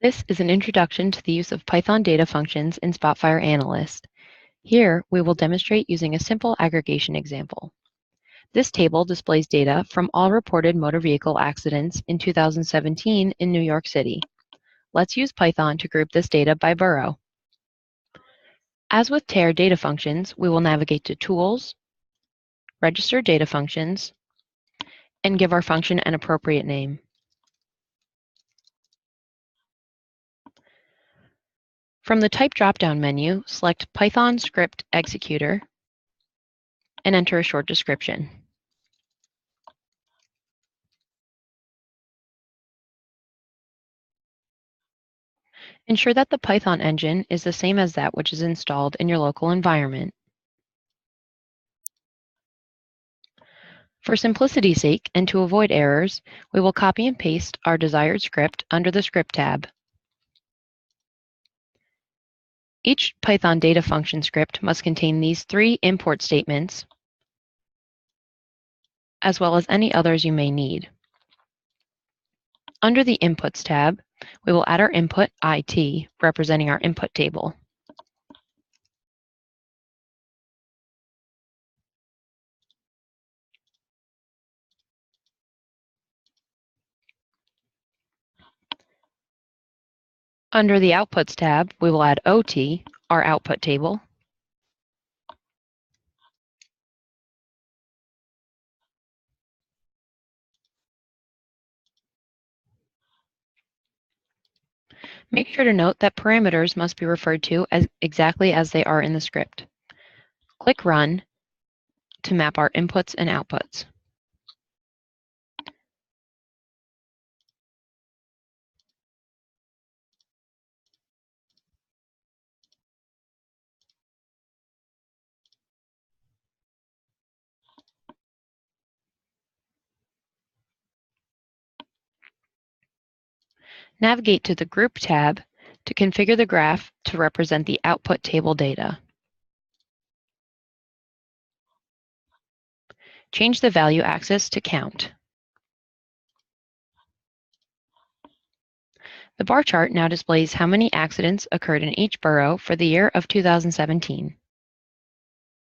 This is an introduction to the use of Python data functions in Spotfire Analyst. Here, we will demonstrate using a simple aggregation example. This table displays data from all reported motor vehicle accidents in 2017 in New York City. Let's use Python to group this data by borough. As with TAIR data functions, we will navigate to Tools, Register Data Functions, and give our function an appropriate name. From the Type drop-down menu, select Python Script Executor and enter a short description. Ensure that the Python engine is the same as that which is installed in your local environment. For simplicity's sake and to avoid errors, we will copy and paste our desired script under the Script tab. Each Python data function script must contain these 3 import statements, as well as any others you may need. Under the Inputs tab, we will add our input IT, representing our input table. Under the Outputs tab, we will add OT, our output table. Make sure to note that parameters must be referred to exactly as they are in the script. Click Run to map our inputs and outputs. Navigate to the Group tab to configure the graph to represent the output table data. Change the value axis to Count. The bar chart now displays how many accidents occurred in each borough for the year of 2017.